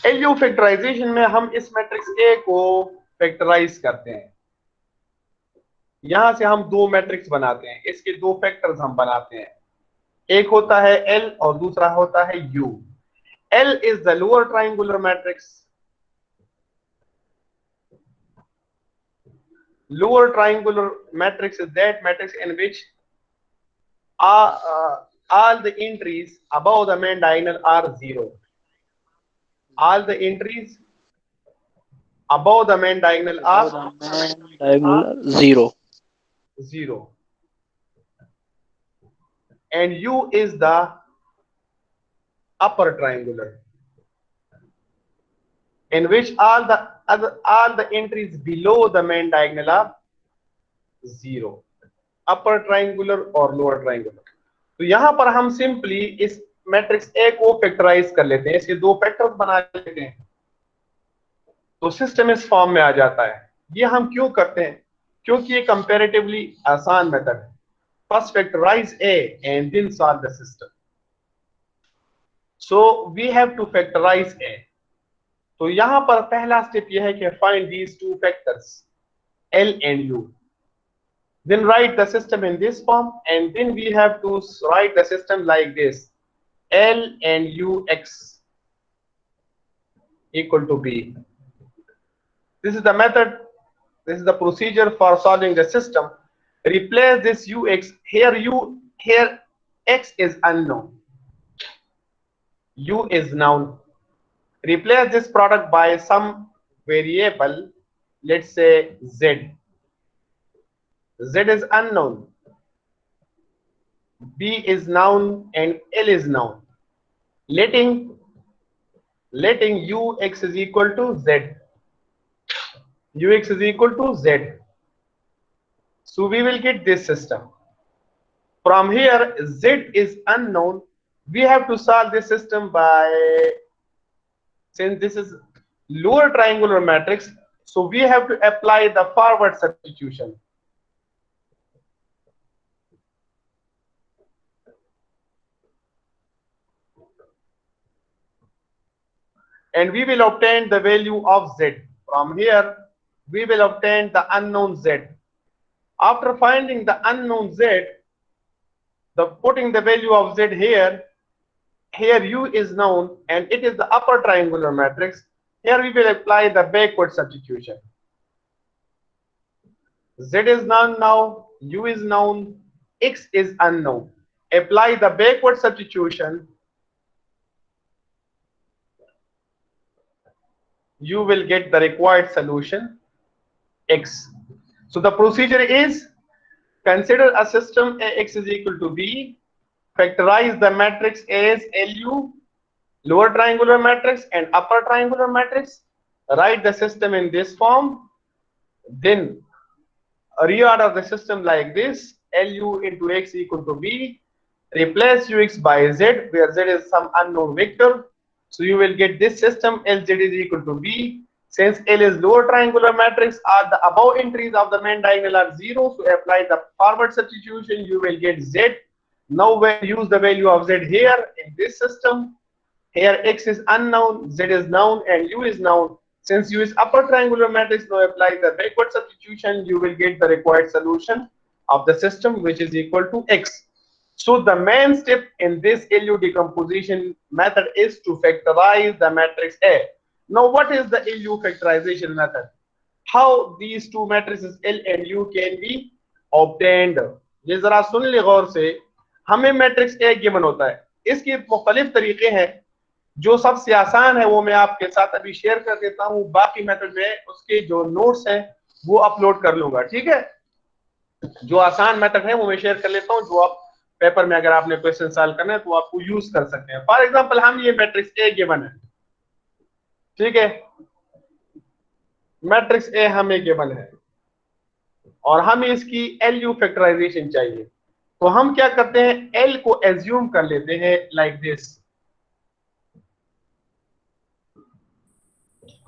LU factorisation में हम इस मैट्रिक्स ए को फैक्टराइज करते हैं। यहां से हम दो मैट्रिक्स बनाते हैं, इसके दो फैक्टर्स हम बनाते हैं। एक होता है एल और दूसरा होता है you. L is the lower triangular matrix. Lower triangular matrix is that matrix in which all the entries above the main diagonal are zero. All the entries above the main diagonal Above are the main diagonal 0. zero. And U is the upper triangular, in which all the entries below the main diagonal are zero. Upper triangular और lower triangular. तो यहां पर हम simply इस matrix A को factorise कर लेते हैं, इसके दो फैक्टर्स बना लेते हैं, तो सिस्टम इस फॉर्म में आ जाता है। ये हम क्यों करते हैं? क्योंकि ये कंपैरेटिवली आसान मेथड है। First factorise A and then solve the system. So we have to factorise A. तो यहां पर पहला स्टेप यह है कि find these two factors L and U, then write the system in this form, and then we have to write the system like this: L and Ux equal to B. This is the method, this is the procedure for solving the system. Replace this Ux here X is unknown, U is known. Replace this product by some variable, let's say Z. Z is unknown, B is known, and L is known. Letting Ux is equal to Z. Ux is equal to Z. So we will get this system. From here, Z is unknown. We have to solve this system by, since this is lower triangular matrix, so we have to apply the forward substitution. And we will obtain the value of Z. From here, we will obtain the unknown Z. After finding the unknown Z, putting the value of Z here U is known and it is the upper triangular matrix. Here we will apply the backward substitution. Z is known now, U is known, X is unknown. Apply the backward substitution. You will get the required solution X. So the procedure is: consider a system Ax is equal to B, factorize the matrix as Lu, lower triangular matrix and upper triangular matrix, write the system in this form, then reorder the system like this: Lu into X equal to B, replace Ux by Z, where Z is some unknown vector. So you will get this system: Lz is equal to B. Since L is lower triangular matrix, all the above entries of the main diagonal are zero, so apply the forward substitution, you will get Z. Now when you use the value of Z here in this system, here X is unknown, Z is known, and U is known. Since U is upper triangular matrix, now apply the backward substitution, you will get the required solution of the system, which is equal to X. So the main step in this LU decomposition method is to factorize the matrix A. Now what is the LU factorization method? How these two matrices L and U can be obtained? ये जरा सुन ले गौर से। हमें matrix A given होता है, इसके मुख्तलिफ तरीके हैं। जो सबसे आसान है वो मैं आपके साथ अभी शेयर कर देता हूँ, बाकी मेथड में उसके जो नोट्स हैं वो अपलोड कर लूंगा, ठीक है। जो आसान मेथड है वो मैं शेयर कर लेता हूँ, जो आप पेपर में अगर आपने क्वेश्चन सॉल्व करना है तो आपको यूज कर सकते हैं। फॉर एग्जांपल हम ये मैट्रिक्स ए गिवन है, ठीक है, मैट्रिक्स ए हमें गिवन है और हमें इसकी एलयू फैक्टराइजेशन चाहिए। तो हम क्या करते हैं, एल को एज्यूम कर लेते हैं लाइक दिस।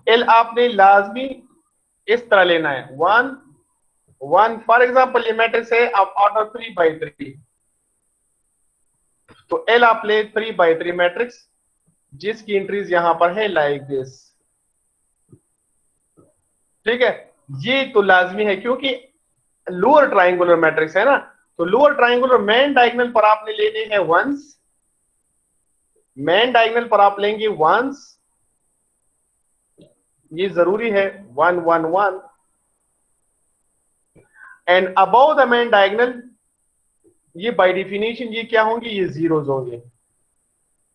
एल आपने लाजमी इस तरह लेना है, 1 1। फॉर एग्जांपल ये मैट्रिक्स है ऑफ ऑर्डर 3 by 3, तो एल आप ले 3 by 3 मैट्रिक्स। जिसकी एंट्रीज यहां पर है लाइक दिस, ठीक है। ये तो लाजमी है क्योंकि लोअर ट्राइंगुलर मैट्रिक्स है ना, तो लोअर ट्राइंगुलर मेन डायगोनल पर आपने लेने हैं वंस, मेन डायगोनल पर आप लेंगे वंस, ये जरूरी है, 1 1 1, and above the main diagonal ये बाय डेफिनेशन ये क्या होंगे, ये जीरोस होंगे।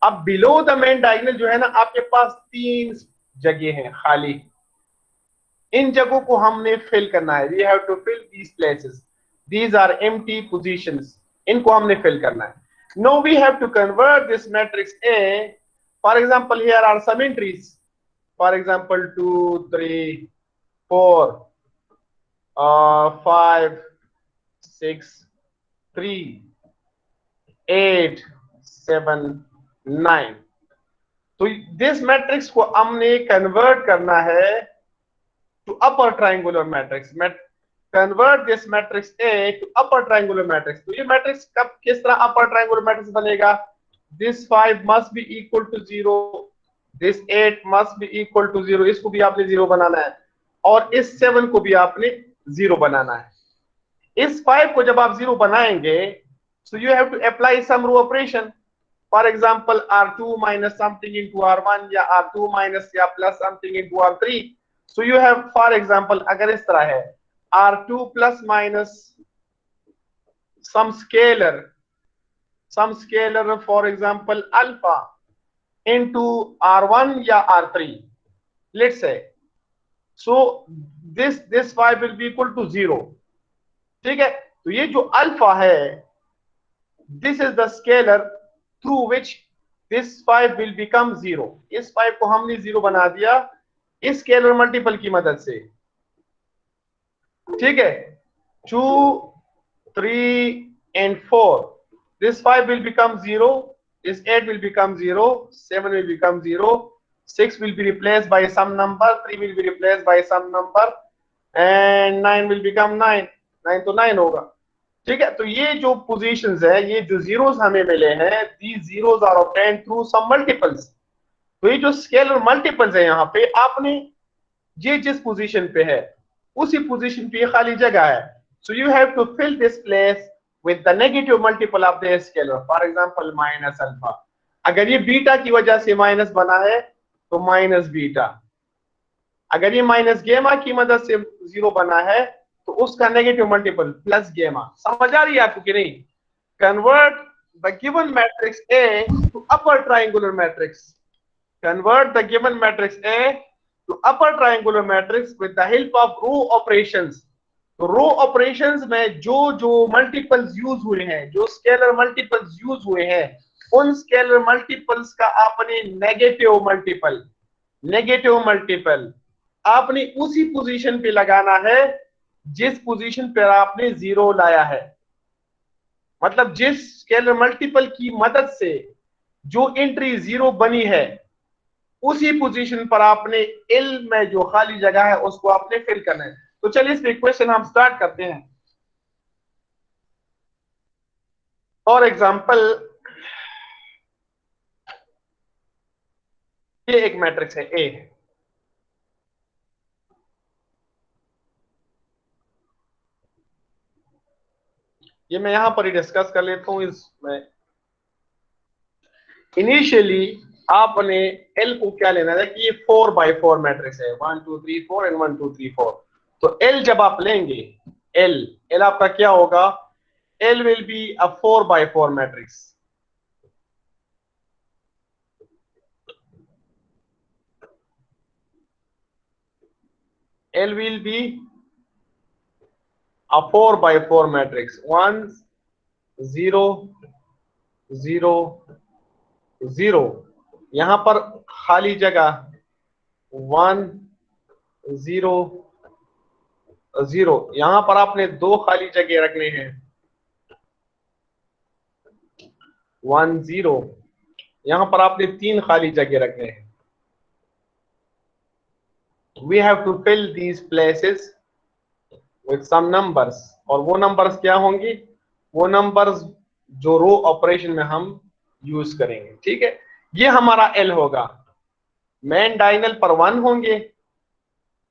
अब बिलो द मेन डायगोनल जो है ना, आपके पास 3 जगह हैं खाली, इन जगहों को हमने फिल करना है। We have to fill these places, these are empty positions, इनको हमने फिल करना है। No we have to convert this matrix A, for example here are some entries, for example 2 3 4 5 6 3 8 7 9, तो दिस मैट्रिक्स को हमने कन्वर्ट करना है to upper triangular matrix, convert this matrix A to upper triangular matrix। तो ये matrix कब किस तरह upper triangular matrix बनेगा, this 5 must be equal to 0, this 8 must be equal to 0, इसको भी आपने 0 बनाना है, और इस 7 को भी आपने 0 बनाना है। इस 5 को जब आप 0 बनाएंगे, so you have to apply some row operation, for example R2 minus something into R1 या R2 minus या plus something into R3। So you have, for example, अगर इस तरह है R2 plus minus some scalar for example alpha into R1 या R3, let's say, so this 5 will be equal to 0, ठीक है। तो ये जो अल्फा है, this is the scalar through which this 5 will become 0, इस 5 को हमने 0 बना दिया इस स्केलर मल्टीपल की मदद से, ठीक है। 2 3 and 4, this 5 will become 0, this 8 will become 0, 7 will become 0, 6 will be replaced by some number, 3 will be replaced by some number, and 9 will become 9, 9 तो 9 होगा, ठीक है। तो ये जो पोजीशंस है, ये जो जीरोस हमें मिले हैं, these zeros are obtained through some multiples। तो ये जो स्केलर मल्टीपल्स है, यहाँ पे आपने ये जिस पोजीशन पे है उसी पोजीशन पे खाली जगह है, so you have to fill this place with the negative multiple of the scalar, for example minus alpha. अगर ये बीटा की वजह से माइनस बना है तो माइनस बीटा, अगर ये माइनस गेमा की मदद से 0 बना है तो उसका नेगेटिव मल्टीपल प्लस गेमा। समझ आ रही है आपको कि नहीं? Convert the given matrix A to upper triangular matrix, convert the given matrix A to upper triangular matrix with the help of row operations। तो रो ऑपरेशंस में जो जो मल्टीपल्स यूज हुए हैं, जो स्केलर मल्टीपल्स यूज हुए हैं, उन स्केलर मल्टीपल्स का आपने नेगेटिव मल्टीपल आपने उसी पोजीशन पे लगाना है जिस पोजीशन पर आपने 0 लाया है। मतलब जिस स्केलर मल्टीपल की मदद से जो एंट्री 0 बनी है, उसी पोजीशन पर आपने एल में जो खाली जगह है उसको आपने फिल करना है। तो चलिए इस इक्वेशन हम स्टार्ट करते हैं। फॉर एग्जांपल ये एक मैट्रिक्स है ए, ये मैं यहां पर ही डिस्कस कर लेता हूं। इसमें इनिशियली आपने एल को क्या लेना है कि ये 4x4 मैट्रिक्स है, 1 2 3 4 एंड 1 2 3 4। तो एल जब आप लेंगे, एल आपका क्या होगा, L will be a 4x4 matrix. L will be a 4x4 matrix, 1 0 0 0, यहां पर खाली जगह 1 0 0, यहां पर आपने 2 खाली जगह रखने हैं, 1 0, यहां पर आपने 3 खाली जगह रखने हैं। We have to fill these places with some numbers, और वो नंबर्स क्या होंगे, वो नंबर्स जो रो ऑपरेशन में हम यूज करेंगे, ठीक है। ये हमारा L होगा। मेन डायगोनल पर 1 होंगे,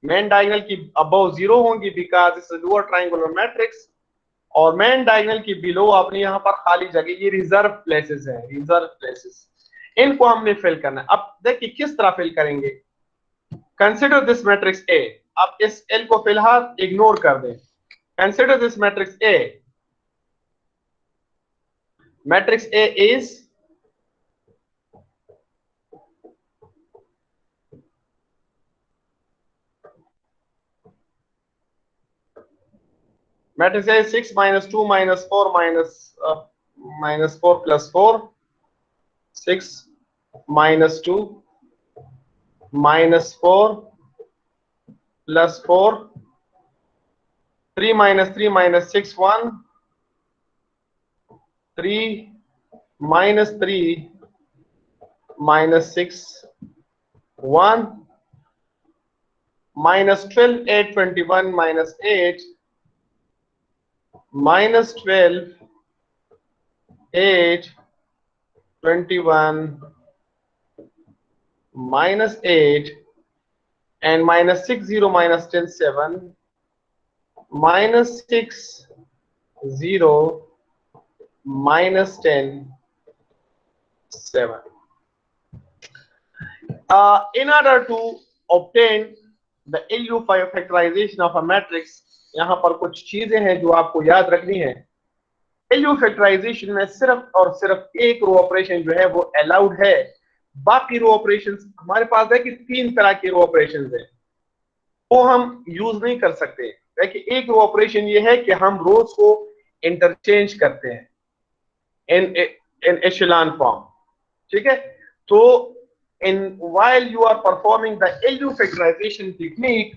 मेन डायगोनल की अबव 0 होंगी because it's lower triangular matrix, और मेन डायगोनल की बिलो आपने यहाँ पर खाली जगह, ये रिजर्व प्लेसेस है, रिजर्व प्लेसेस, इनको हमने फिल करना है। अब देखिए किस तरह फिल करेंगे। कंसिडर दिस मैट्रिक्स ए, आप इस L को फिलहाल इग्नोर कर दें। Consider this matrix A, matrix A is matrix A is 6 minus 2 minus 4 minus 4 plus 4, 6 minus 2 minus 4 plus 4, 3 minus 3 minus 6, 1, 3 minus 3 minus 6, 1, minus 12, 8, 21 minus 8, minus 12, 8, 21 minus 8, and minus 6, 0 minus 10, 7, minus 6, 0 minus 10, 7. In order to obtain the LU factorization of a matrix, यहाँ पर कुछ चीजें हैं जो आपको याद रखनी है। LU फैक्टराइजेशन में सिर्फ और सिर्फ एक रो ऑपरेशन जो है वो अलाउड है, बाकी रो ऑपरेशंस हमारे पास है कि 3 तरह के रो ऑपरेशंस हैं, वो हम यूज नहीं कर सकते। देखिए एक रो ऑपरेशन ये है कि हम रोज को इंटरचेंज करते हैं in echelon form, ठीक है। तो while you are performing the LU factorization technique,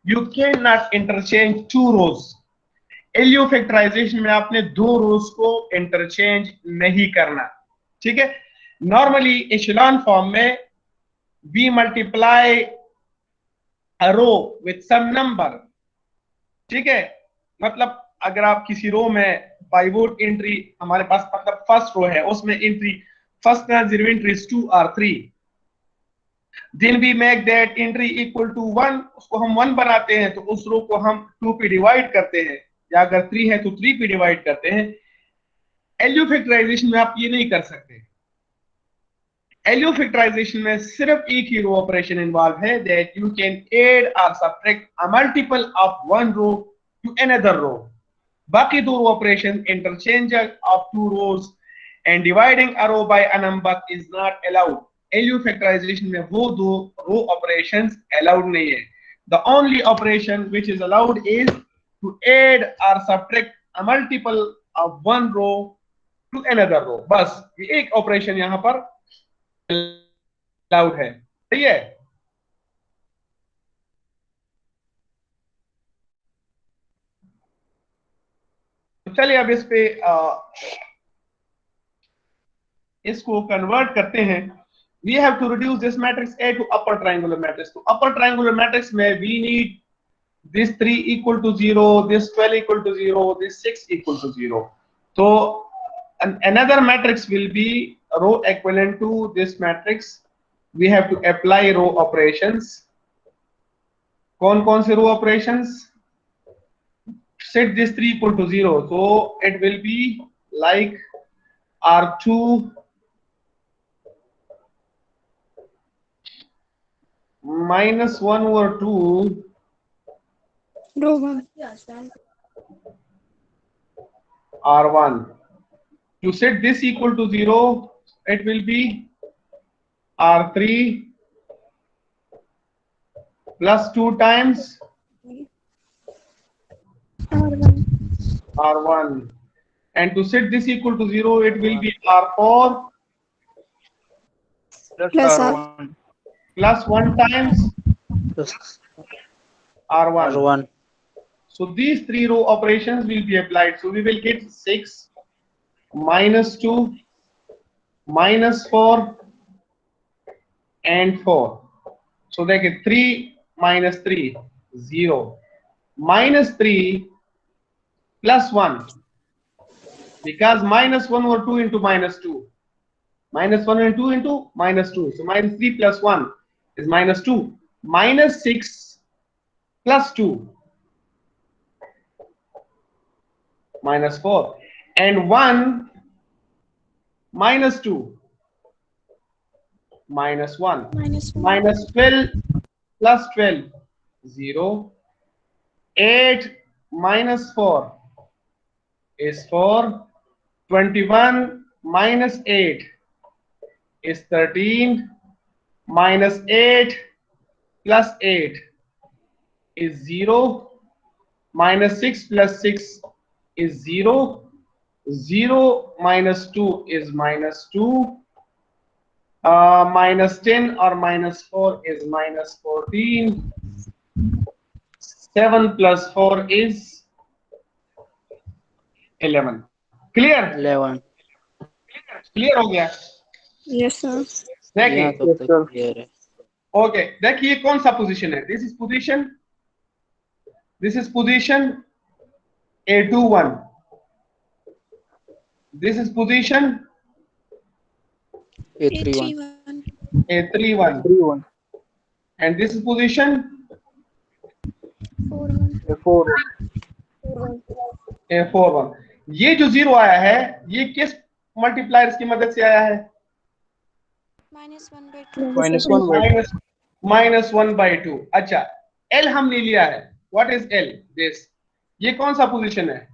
you cannot interchange 2 rows. LU factorization में आपने 2 rows को इंटरचेंज नहीं करना, ठीक है। नॉर्मली echelon form में we multiply a row with some number, ठीक है। मतलब अगर आप किसी रो में पाइवोट एंट्री हमारे पास मतलब फर्स्ट रो है, उसमें एंट्री फर्स्ट 0 एंट्रीज 2 और 3, then we make that entry equal to 1, उसको हम 1 बनाते हैं, तो उस रो को हम 2 पे डिवाइड करते हैं, या अगर 3 है तो 3 पे डिवाइड करते हैं। एलयू फैक्टराइजेशन में आप ये नहीं कर सकते। एलयू फैक्टराइजेशन में सिर्फ एक ही रो ऑपरेशन इन्वॉल्व है, that you can add or subtract a multiple of one row to another row. बाकी 2 operation interchange of 2 rows and dividing a row by a number is not allowed. LU factorisation में वो 2 row operations allowed नहीं है। The only operation which is allowed is to add or subtract a multiple of one row to another row, बस ये एक operation यहां पर allowed है, सही है। तो चलिए अब इस पे इसको कन्वर्ट करते हैं। We have to reduce this matrix A to upper triangular matrix. तो upper triangular matrix में we need this 3 equal to 0, this 12 equal to 0, this 6 equal to 0. So another matrix will be row equivalent to this matrix. We have to apply row operations. कौन-कौन से row operations? Set this 3 equal to 0. So it will be like R2 minus 1 over 2 R1. To set this equal to 0, it will be R3 plus 2 times R1. And to set this equal to 0, it will be R4 plus R1 plus 1 times R1. R1. So these 3 row operations will be applied. So we will get 6 minus 2 minus 4 and 4. So they get 3 minus 3 0 minus 3 plus 1, because minus 1 over 2 into minus 2. Minus 1 and 2 into minus 2. So minus 3 plus 1 is minus 2. Minus 6 plus 2 minus 4. And 1 minus 2 minus 1. Minus 12 plus 12 0. 8 minus 4 is 4. 21 minus 8 is 13. Minus 8 plus 8 is 0. Minus 6 plus 6 is 0. 0 minus 2 is minus 2. Minus 10 or minus 4 is minus 14. 7 plus 4 is 11. Clear? 11. Clear हो गया? Yes, sir. देखिए, यहाँ तक तो clear है. Okay, देखिए कौन सा पोजीशन है. This is position A21. This is position A31. A31. 3-1. And this is position A41. ये जो 0 आया है, ये किस मल्टीप्लायर्स की मदद से आया है? -1/2. माइनस 1/2. अच्छा, L हमने लिया है. What is L? दिस. ये कौन सा पोजीशन है?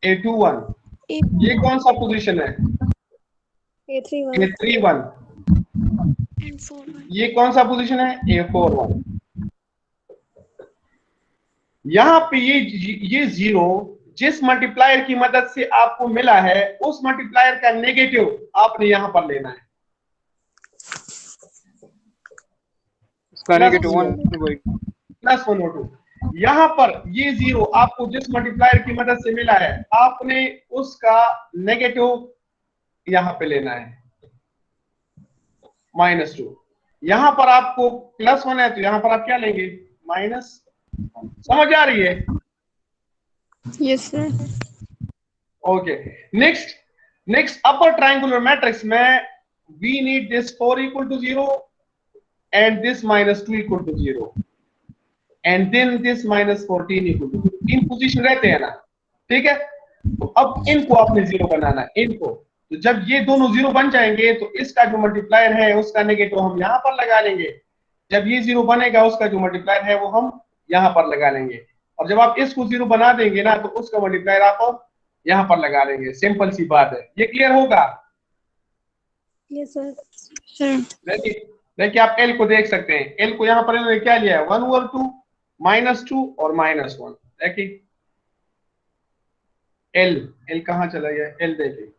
A21. ये कौन सा पोजीशन है? A31. ये कौन सा पोजीशन है? A41. यहां पे ये 0 जिस मल्टीप्लायर की मदद से आपको मिला है, उस मल्टीप्लायर का नेगेटिव आपने यहां पर लेना है. इसका नेगेटिव 1/2. प्लस 1/2. यहां पर ये 0 आपको जिस मल्टीप्लायर की मदद से मिला है, आपने उसका नेगेटिव यहां पे लेना है. -2. यहां पर आपको +1 है, तो यहां पर आप क्या लेंगे? माइनस. समझ आ रही है? Yes, sir. ओके. नेक्स्ट अपर ट्रायंगुलर मैट्रिक्स में we need this 4 equal to 0 and this -2 equal to 0 and then this -14 equal to 0. In position रहते हैं ना, ठीक है? तो अब इनको आपने 0 बनाना है. इनको तो जब ये दोनों 0 बन जाएंगे, तो इसका जो मल्टीप्लायर है उसका नेगेटिव हम यहां पर लगा लेंगे. जब ये 0 बनेगा, उसका जो मल्टीप्लायर है वो हम यहां पर लगा लेंगे. और जब आप इसको 0 बना देंगे ना, तो उसका मल्टीप्लायर आप यहां पर लगा लेंगे. सिंपल सी बात है. ये क्लियर होगा? Yes, sir. Sir. देखिए आप L को देख सकते हैं. L को यहां पर इन्होंने क्या लिया है? 1/2, -2 और -1. देखिए L कहां चला गया? L देखिए,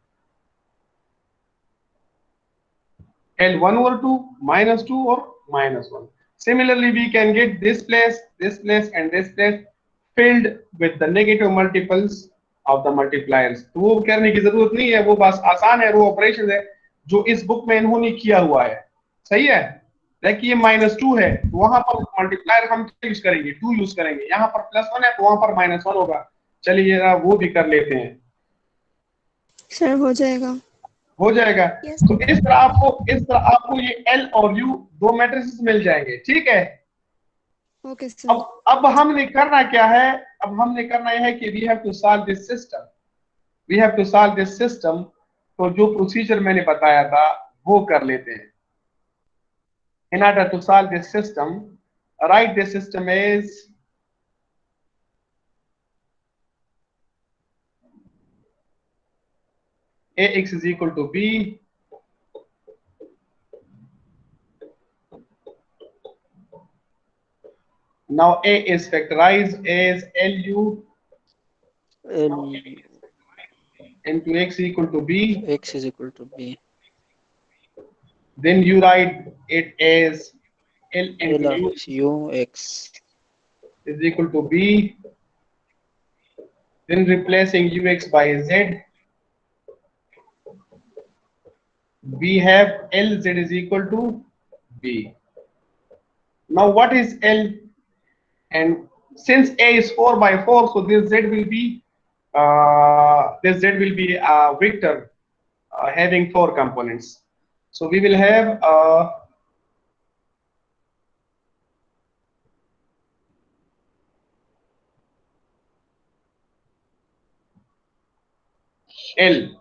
L 1/2, -2 और -1. Similarly, we can get this place and this place filled with the negative multiples of the multipliers. तो वो करने की जरूरत नहीं है, वो बस आसान है, वो ऑपरेशन है जो इस बुक में इन्होंने किया हुआ है. सही है? देखिए -2 है, तो वहां पर मल्टीप्लायर हम यूज करेंगे, 2 यूज करेंगे. यहाँ पर +1 है, तो वहां पर -1 होगा. चलिए जरा वो भी कर लेते हैं. Sir, हो जाएगा. हो जाएगा. Yes. तो इस तरह आपको ये L और U दो मैट्रिसेस मिल जाएंगे. ठीक है? Okay, sir. अब हमने करना क्या है? अब हमने करना यह है कि we have to solve this system. तो जो प्रोसीजर मैंने बताया था वो कर लेते हैं. In order to solve this system, write this system is Ax is equal to B. Now A is factorized as LU L into X equal to B. X is equal to B. Then you write it as L L into of U U X is equal to B. Then replacing Ux by Z, we have Lz is equal to B. Now what is L? And since A is 4/4, so this Z will be a vector having 4 components. So we will have L.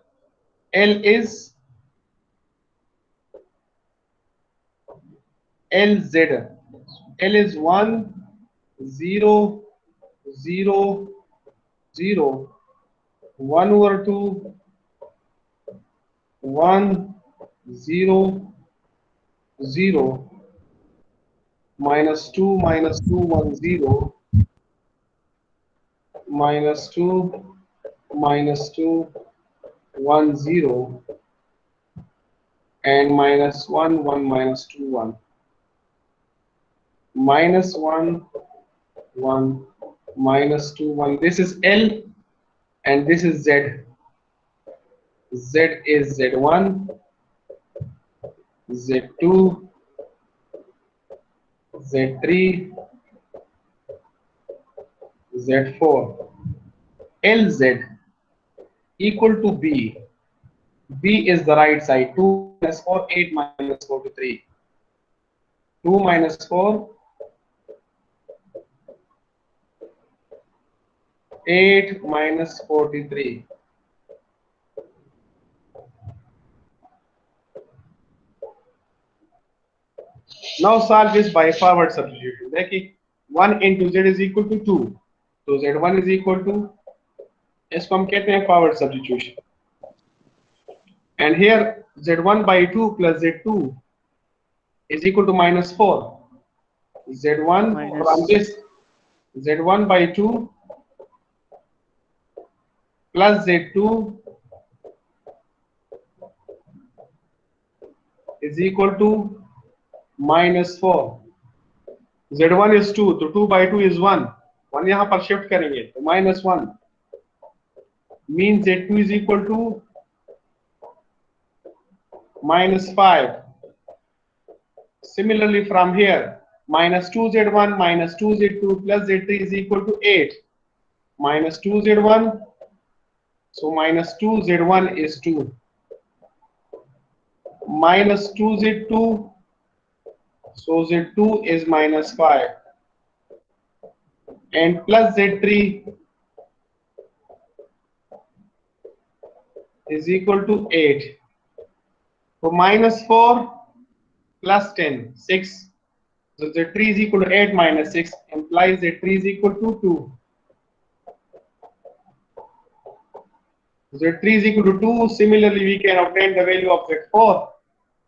L is LZ. L is 1, 0, 0, 0, 1 over 2, 1, 0, 0, minus 2, minus 2, 1, 0, minus 2, minus 2, 1, 0, and minus 1, 1, minus 2, 1. Minus 1, 1, minus 2, 1. This is L and this is Z. Z is Z1, Z2, Z3, Z4. LZ equal to B. B is the right side. 2 minus 4, 8 minus 43. 2 minus 4, 8 minus 43. Now solve this by forward substitution. देखिए 1 into Z is equal to 2. तो Z1 is equal to, इसको हम कहते हैं forward substitution. And here Z1 by 2 plus Z2 is equal to minus 4. Z1 from this, Z1 by 2 plus Z2 is equal to minus 4. Z1 is 2, तो 2 by 2 is 1. 1 यहाँ पर shift करेंगे तो minus 1 means Z2 is equal to minus 5. Similarly from here, minus 2Z1 minus 2Z2 plus Z3 is equal to 8. Minus 2Z1, so minus 2Z1 is 2. Minus 2Z2, so Z2 is minus 5. And plus Z3 is equal to 8. So minus 4 plus 10, 6. So Z3 is equal to 8 minus 6 implies Z3 is equal to 2. Z3 is equal to 2. Similarly, we can obtain the value of Z4.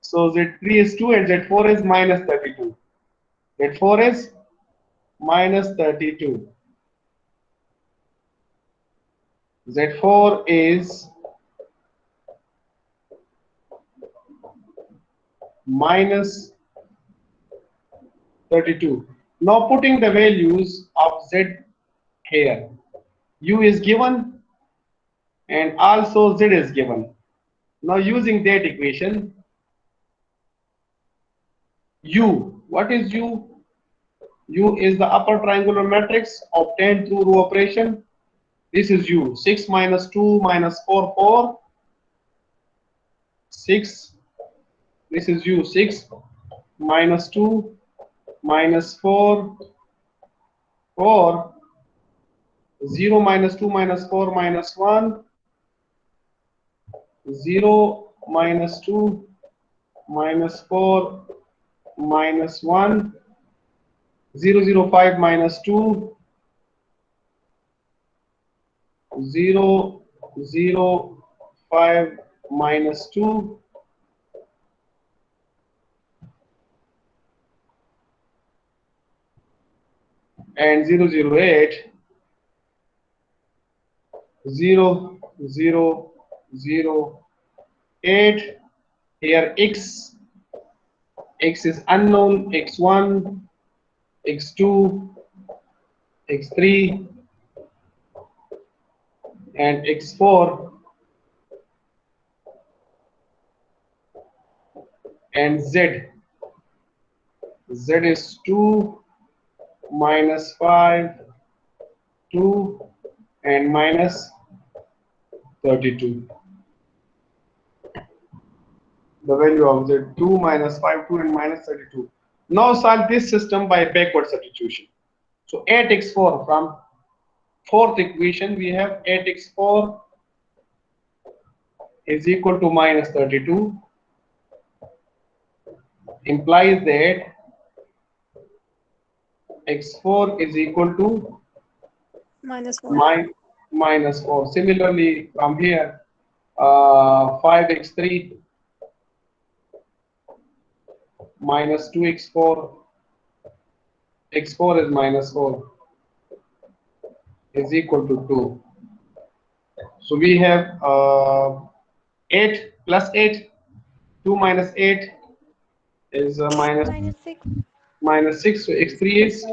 So Z3 is 2 and Z4 is minus 32. Z4 is minus 32. Z4 is minus 32. Now putting the values of Z here. U is given and also Z is given. Now using that equation, U, what is U? U is the upper triangular matrix obtained through row operation. This is U. 6 minus 2 minus 4, 4. 6. This is U. 6 minus 2 minus 4, 4. 0 minus 2 minus 4 minus 1. 0 minus 2 minus 4 minus 1. 0, 0, 5 minus 2. 0, 0, 5 minus 2. And 0, 0, 8. 0, 0, 0, 8. Here x is unknown, x1, x2, x3, and x4, and z. Z is 2, minus 5, 2, and minus 32. the value of z 2 minus 5 2 and minus 32. Now solve this system by backward substitution. So 8x4 from fourth equation we have 8x4 is equal to minus 32, implies that x4 is equal to -4. minus 4. Similarly from here 5x3 minus 2x4, x4 is minus 4 is equal to 2. So we have 8 plus 8, 2 minus 8 is minus 6. So x3 is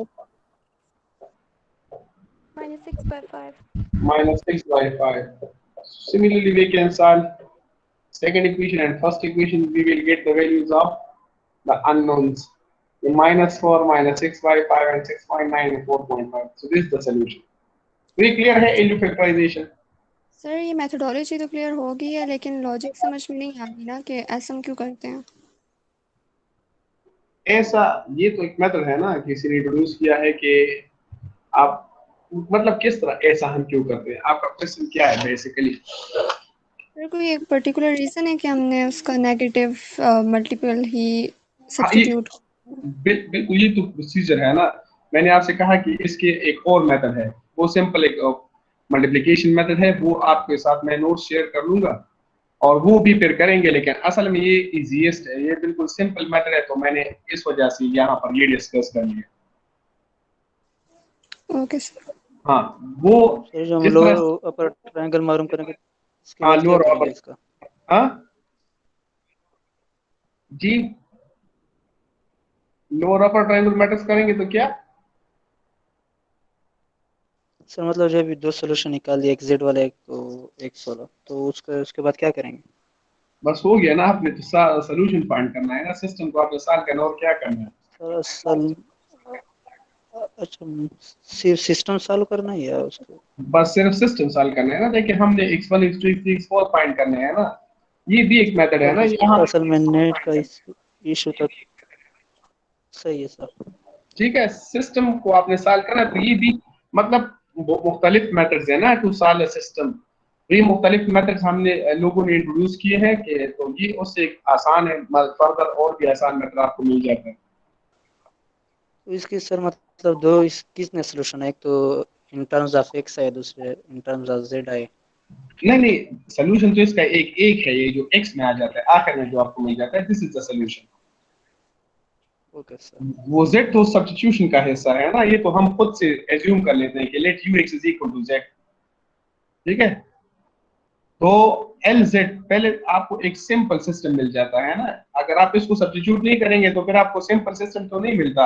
-6 by 5. minus 6 by 5. Similarly, we can solve second equation and first equation. We will get the values of the unknowns. The -4, -6 by 5 and 6.9 and 4.5. So this is the solution. very clear है LU factorization? Sir ये methodology तो clear हो गई है, लेकिन logic समझ में नहीं आ रही ना कि ऐसा हम क्यों करते हैं। ऐसा ये तो एक मेथड है ना, किसी ने इंट्रोड्यूस किया है कि आप मतलब किस तरह ऐसा हम क्यों करते हैं, आपका क्वेश्चन क्या है बेसिकली? सर कोई एक पर्टिकुलर रीजन है कि हमने उसका नेगेटिव मल्टीपल ही सब्स्टिट्यूट? बिल्कुल ये तो प्रोसीजर है ना, मैंने आपसे कहा कि इसके एक और मेथड है, वो सिंपल एक मल्टीप्लिकेशन मेथड है, वो आपके साथ मैं नोट शेयर कर लूंगा और वो भी फिर करेंगे, लेकिन असल में ये इजीएस्ट है, ये बिल्कुल सिंपल मेथड है, तो मैंने इस वजह से यहाँ पर ये डिस्कस कर लिया। Okay sir. हाँ वो जो हम लोअर अपर ट्रायंगल मालूम करेंगे, हाँ लोअर अपर इसका, हाँ जी लोअर अपर ट्रायंगल मैट्रिक्स करेंगे तो क्या सर मतलब जब दो सॉल्यूशन निकाल दिए, एक जेड वाला एक तो एक सोलह, तो उसके बाद क्या करेंगे? बस हो गया ना, आपने तो सॉल्यूशन फाइंड करना है ना, सिस्टम को आपने सॉल्व करना और क्या करना है सर अच्छा सिर्फ सिस्टम सॉल्व करना ही है उसको? बस सिर्फ सिस्टम सॉल्व करना है ना। देखिए हमने x1 x2 x3 x4 find करने हैं ना, ये भी एक मेथड है ना। यहाँ असल में नेट का इशू तो सही है सर, ठीक है, सिस्टम को आपने सॉल्व करना, तो ये भी मतलब मुख्तलिफ मेथड्स है ना टू सॉल्व अ सिस्टम। ये मुख्तलिफ मेथड्स हमने लोगों ने इंट्रोड्यूस किए हैं कि तो ये उससे एक आसान है, फर्दर और भी आसान मेथड आपको मिल जाता है। तो इसकी सर मतलब दो इस किसने सॉल्यूशन है, एक तो इन टर्म्स ऑफ एक्स है, दूसरे इन टर्म्स ऑफ जेड है। नहीं सॉल्यूशन तो इसका एक है, ये जो x में आ जाता है आखिर में जो आपको मिल जाता है, this is the solution. Okay sir, वो z तो सब्स्टिट्यूशन का हिस्सा है ना, ये तो हम खुद से एज्यूम कर लेते हैं कि let ux is equal to z, ठीक है। तो LZ पहले आपको एक सिंपल सिस्टम मिल जाता है ना, अगर आप इसको सब्स्टिट्यूट नहीं करेंगे तो फिर आपको सिंपल सिस्टम तो नहीं मिलता।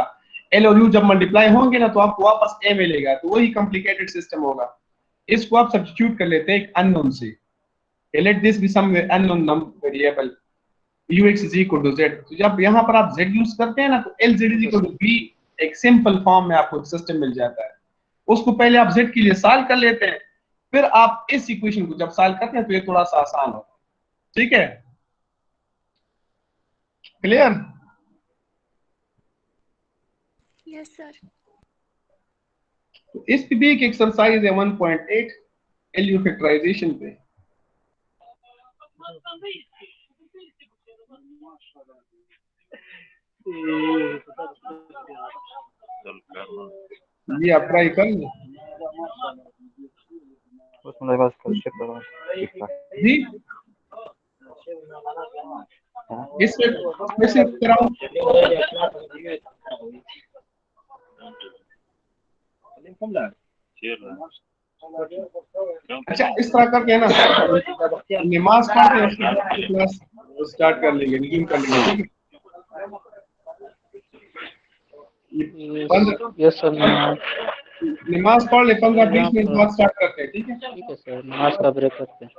L और U जब मल्टीप्लाई होंगे ना तो आपको वापस A मिलेगा, तो वही कॉम्प्लिकेटेड सिस्टम होगा। इसको आप सब्स्टिट्यूट कर लेते हैं एक अननोन से, let this be some unknown number variable ux is equal to z। तो जब यहाँ पर आप z यूज करते हैं ना तो LZ is equal to b, एक सिंपल फॉर्म में आपको सिस्टम मिल जाता है। उसको पहले आप z के लिए सॉल्व कर लेते हैं, फिर आप इस इक्वेशन को जब सॉल्व करते हैं तो ये थोड़ा सा आसान होता है, ठीक है, क्लियर? Yes sir. तो इस पे भी एक एक्सरसाइज है 1.8 LU फैक्टराइजेशन पे। ये आप ट्राई कर लो जी, इससे कराओ। अच्छा इस तरह करके ना नमाज पढ़ के उसके बाद क्लास स्टार्ट कर लेंगे, रिज्यूम कर लेंगे, ठीक है। यस सर, नमाज पढ़ ले, 15-20 मिनट बाद स्टार्ट करते हैं, ठीक है ठीक है सर, नमाज का ब्रेक करते हैं।